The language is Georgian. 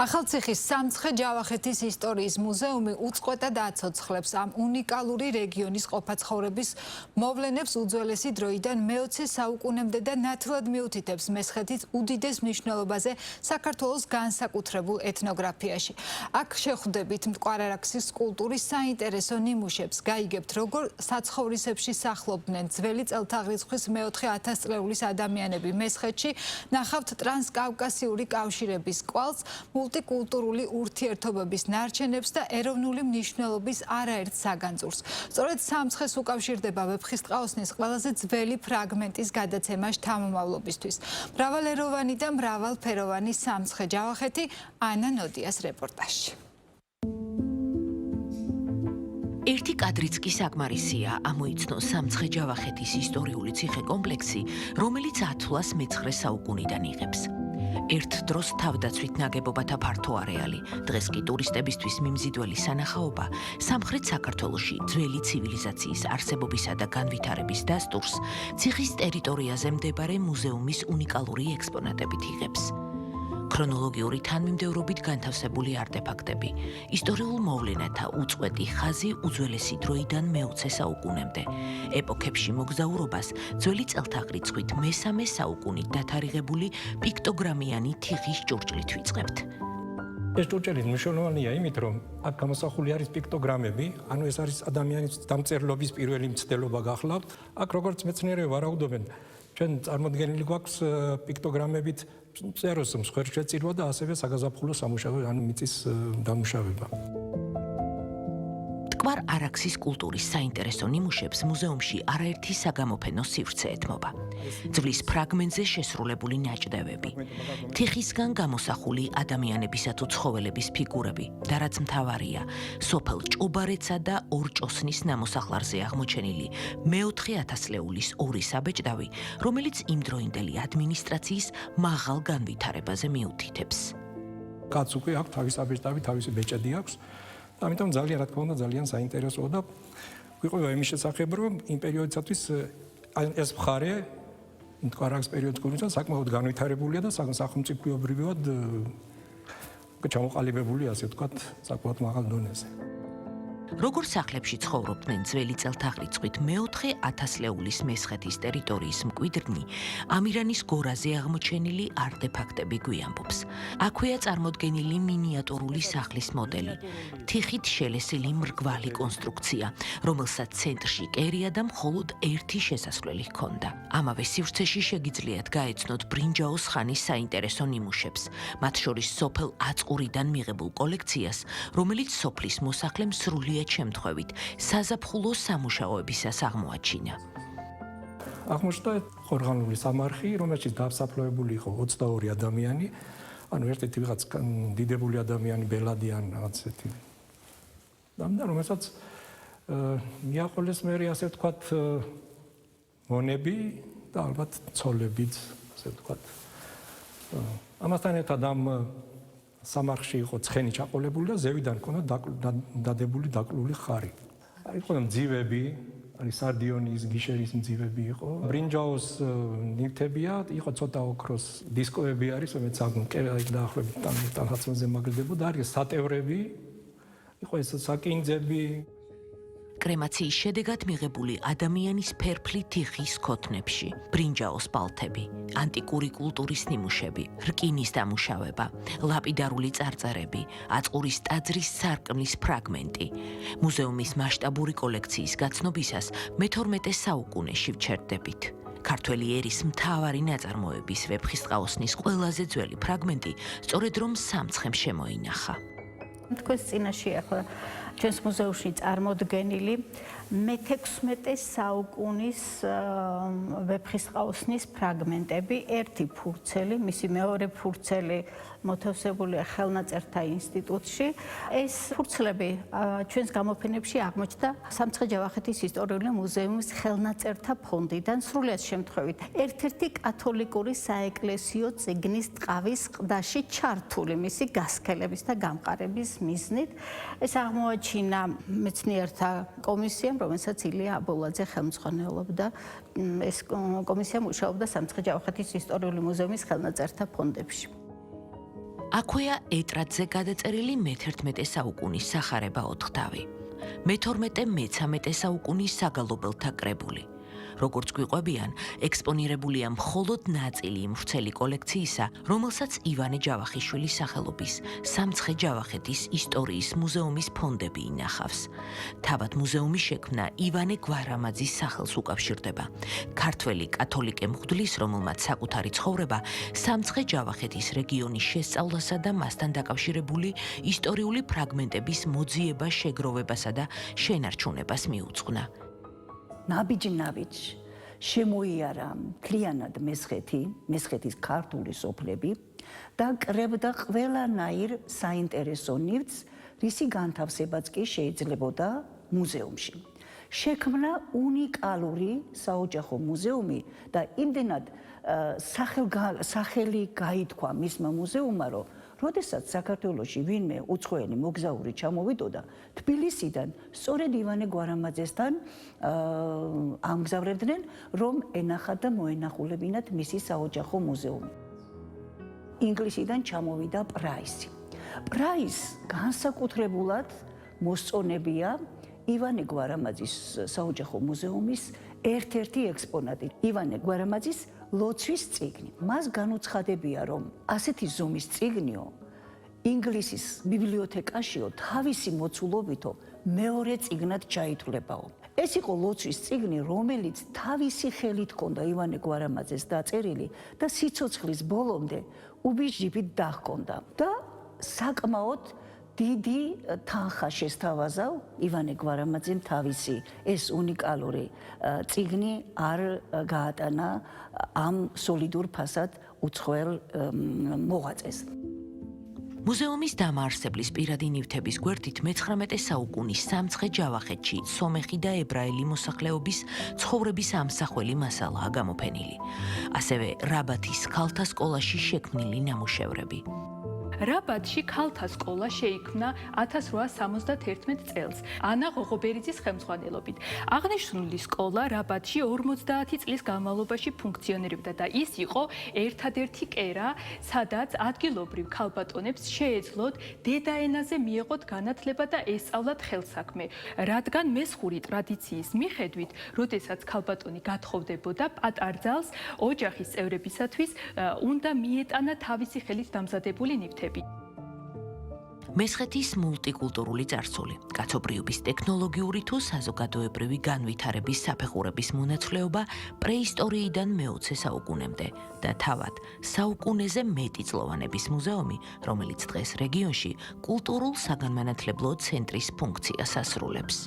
ახალციხის სამცხე ჯავახეთის ისტორიის მუზეუმი უწყვეტად აცოცხლებს ამ უნიკალური რეგიონის ყოფაცხოვრების მოვლენებს უძველესი დროიდან მე-20 საუკუნემდე და ნათლად მიუთითებს მესხეთის უდიდეს მნიშვნელობაზე საქართველოს განსაკუთრებულ ეთნოგრაფიაში. აქ შეხვდებით მტკვარ-არაქსის კულტურის საინტერესო ნიმუშებს, გაიგებთ როგორ საცხოვრისებში სახლობდნენ ძველი წელთაღრიცხვის მე-4 ათასწლეულის ადამიანები მესხეთში, ნახავთ ტრანსკავკასიური კავშირების კვალს, მულტიკულტურული ურთიერთობების ნარჩენებს და ეროვნული მნიშვნელობის არაერთ საგანძურს. სწორედ სამცხეს უკავშირდება ვეფხისტყაოსნის ყველაზე ძველი ფრაგმენტის გადაცემა შთამომავლობისთვის. მრავალეროვანი და მრავალფეროვანი სამცხე ჯავახეთი ანა ნოდიას რეპორტაჟში. ერთი კადრიც კი საკმარისია ამოიცნო სამცხე ჯავახეთის ისტორიული ციხე კომპლექსი, რომელიც 1019 საუკუნიდან იღებს. ერთ დროს თავდაცვით ნაგებობათა ფართო არეალი, დღეს კი ტურისტებისთვის მიმზიდველი სანახაობა, სამხრეთ საქართველოში ძველი ცივილიზაციის არსებობისა და განვითარების დასტურს ციხის ტერიტორიაზე მდებარე მუზეუმის უნიკალური ექსპონატებით იღებს. ქრონოლოგიური თანმიმდევრობით განთავსებული არტეფაქტები, ისტორიულ მოვლენათა უწყვეტი ხაზი უძველესი დროიდან მე-20 საუკუნემდე, ეპოქებში მოგზაურობას ძველი წელთაღრიცხვით მე-3 საუკუნით დათარიღებული პიქტოგრამიანი თიხის ჭურჭლით ვიწყებთ. ეს ჭურჭელი მნიშვნელოვანია იმით, რომ აქ გამოსახული არის პიქტოგრამები, ანუ ეს არის ადამიანის დამწერლობის პირველი მცდელობა გახლავთ. აქ როგორც მეცნიერები ვარაუდობენ, ჩვენ წარმოდგენილი გვაქვს პიქტოგრამებით წეროს მსხვერპლშეწირვა და ასევე საგაზაფხულო სამუშაო, ანუ მიწის დამუშავება. მტკვარ-არაქსის კულტურის საინტერესო ნიმუშებს მუზეუმში არაერთი საგამოფენო სივრცე ეთმობა. ძვლის ფრაგმენტზე შესრულებული ნაჭდევები, თიხისგან გამოსახული ადამიანებისა თუ ცხოველების ფიგურები და რაც მთავარია, სოფელ ჭუბარეცსა და ორჭოსნის ნამოსახლარზე აღმოჩენილი მე-4 ათასწლეულის ორი საბეჭდავი, რომელიც იმდროინდელი ადმინისტრაციის მაღალ განვითარებაზე მიუთითებს. კაც უკვე აქვს თავისი საბეჭდავი, თავისი ბეჭედი აქვს. ამიტომ ძალიან რა თქმა უნდა ძალიან საინტერესოა და გვიყვება იმის შესახებ, რომ იმ პერიოდისათვის ეს მხარე მტკვარ-არაქსის პერიოდისკენ საკმაოდ განვითარებულია და სახელმწიფოებრივად ჩამოყალიბებული, ასე ვთქვათ, საკმაოდ მაღალ დონეზე. როგორ სახლებში ცხოვრობდნენ ძველი წელთაღრიცხვით მე-4 ათასწლეულის მესხეთის ტერიტორიის მკვიდრნი, ამირანის გორაზე აღმოჩენილი არტეფაქტები გვიამბობს. აქვეა წარმოდგენილი მინიატურული სახლის მოდელი, თიხით შელესილი მრგვალი კონსტრუქცია, რომელსაც ცენტრში კერია და მხოლოდ ერთი შესასვლელი ჰქონდა. ამავე სივრცეში შეგიძლიათ გაეცნოთ ბრინჯაოს ხანის საინტერესო ნიმუშებს, მათ შორის სოფელ აწყურიდან მიღებულ კოლექციას, რომელიც სოფლის მოსახლემ სრულიად შემთხვევით საზაფხულო სამუშაოებისას აღმოაჩინა. აღმოჩნდა ხორღანული სამარხი, რომელშიც დასაფლავებული იყო 22 ადამიანი, ანუ ერთ-ერთი ვიღაც დიდებული ადამიანი, ბელადი ან რაღაც ესეთი. და რომელსაც მიაყოლეს მე ასე ვთქვათ მონები და ალბათ ცოლებიც, ასე ვთქვათ. ამასთან ერთად ამ სამარხში იყო ცხენი ჩაყოლებული და ზევიდან ჰქონდა დადებული დაკლული ხარი. იყო მძივები, არის სარდიონის, გიშერის მძივები იყო. ბრინჯაოს ნივთებია, იყო ცოტა ოქროს დისკოები არის, რომელიც კერაიკ დაახლოებით ტანხაცმაზე მაგდებოდა, არის სატევრები, იყო ეს საკინძები. კრემაციის შედეგად მიღებული ადამიანის ფერფლი თიხის ქოთნებში, ბრინჯაოს ბალთები, ანტიკური კულტურის ნიმუშები, რკინის დამუშავება, ლაპიდარული წარწერები, აწყურის ტაძრის სარკმლის ფრაგმენტი. მუზეუმის მასშტაბური კოლექციის გაცნობისას მე-12 საუკუნეში ვჩერდებით. ქართველი ერის მთავარი ნაწარმოების ვეფხისტყაოსნის ყველაზე ძველი ფრაგმენტი სწორედ რომ სამცხემ შემოინახა. თქვენს წინაშე ახლა ჩვენს მუზეუმში წარმოდგენილი მე-16 საუკუნის ვეფხისტყაოსნის ფრაგმენტები, ერთი ფურცელი, მისი მეორე ფურცელი მოთავსებულია ხელნაწერთა ინსტიტუტში. ეს ფურცლები ჩვენს გამოფენებში აღმოჩნდა სამცხე ჯავახეთის ისტორიული მუზეუმის ხელნაწერთა ფონდიდან სრულიად შემთხვევით. ერთ-ერთი კათოლიკური საეკლესიო წიგნის ტყავის ყდაში ჩართული მისი გასქელების და გამყარების მიზნით. ეს აღმოაჩინა მეცნიერთა კომისიამ, რომელსაც ილია აბოლაძე ხელმძღვანელობდა. ეს კომისია მუშაობდა სამცხე ჯავახეთის ისტორიული მუზეუმის ხელნაწერთა ფონდებში. აქვეა ეტრატზე გადაწერილი მე-11 საუკუნის სახარება 4 თავი. მე-12-მე-13 საუკუნის საგალობელთა კრებული. როგორც გვიყვებიან, ექსპონირებულია მხოლოდ ნაწილი ვრცელი კოლექციისა, რომელსაც ივანე ჯავახიშვილის სახელობის სამცხე ჯავახეთის ისტორიის მუზეუმის ფონდები ინახავს. თავად მუზეუმის შექმნა ივანე გვარამაძის სახელს უკავშირდება. ქართველი კათოლიკე მღვდლის, რომელმაც საკუთარი ცხოვრება სამცხე ჯავახეთის რეგიონის შესწავლასა და მასთან დაკავშირებული ისტორიული ფრაგმენტების მოძიება, შეგროვებასა და შენარჩუნებას მიუძღვნა. ნაბიჯ შემოიარა მთლიანად მესხეთის ქართული სოფლები და კრებდა ყველანაირ საინტერესო ნივთს, რისი განთავსებაც კი შეიძლებოდა მუზეუმში. შექმნა უნიკალური საოჯახო მუზეუმი და იმდენად სახელი გაითქვა მისმა მუზეუმმა, რომ როდესაც საქართველოში ვინმე უცხოელი მოგზაური ჩამოვიდოდა თბილისიდან, სწორედ ივანე გვარამაძესთან ამგზავრებდნენ, რომ ენახათ და მოენახულებინათ მისი საოჯახო მუზეუმი. ინგლისიდან ჩამოვიდა პრაისი. პრაისს განსაკუთრებულად მოსწონებია ივანე გვარამაძის საოჯახო მუზეუმის ერთ-ერთი ექსპონატი, ივანე გვარამაძის ლოცვის წიგნი. მას განუცხადებია, რომ ასეთი ზომის წიგნიო ინგლისის ბიბლიოთეკაშიო თავისი მოცულობითო მეორე წიგნად ჩაითვლებაო. ეს იყო ლოცვის წიგნი, რომელიც თავისი ხელით ჰქონდა ივანე გვარამაძეს დაწერილი და სიცოცხლის ბოლომდე უბიჯდებით დაჰქონდა და საკმაოდ დიდი თანხა შესთავაზა ივანე გვარამაძემ თავისი ეს უნიკალური წიგნი არ გაატანა ამ სოლიდურ ფასად უცხოელ მოღვაწეს. მუზეუმის დამაარსებლის პირადი ნივთების გვერდით მე-19 საუკუნის სამცხე ჯავახეთში სომეხი და ებრაელი მოსახლეობის ცხოვრების ამსახველი მასალაა გამოფენილი. ასევე რაბათის ქალთა სკოლაში შექმნილი ნამუშევრები. რაბათში ქალთა სკოლა შეიქმნა 1871 წელს ანა ღოღობერიძის ხელმძღვანელობით. აღნიშნული სკოლა რაბათში 50 წლის განმავლობაში ფუნქციონირებდა და ის იყო ერთადერთი კერა, სადაც ადგილობრივ ქალბატონებს შეეძლოთ დედაენაზე მიეღოთ განათლება და ესწავლათ ხელსაქმე. რადგან მესხური ტრადიციის მიხედვით, როდესაც ქალბატონი გათხოვდებოდა პატარძალს, ოჯახის წევრებისათვის უნდა მიეტანა თავისი ხელით დამზადებული ნივთები. მესხეთის მულტიკულტურული წარსული, კაცობრიობის ტექნოლოგიური თუ საზოგადოებრივი განვითარების საფეხურების მონაცვლეობა პრეისტორიიდან მე-20 საუკუნემდე და თავად საუკუნეზე მეტი წლოვანების მუზეუმი, რომელიც დღეს რეგიონში კულტურულ-საგანმანათლებლო ცენტრის ფუნქციას ასრულებს.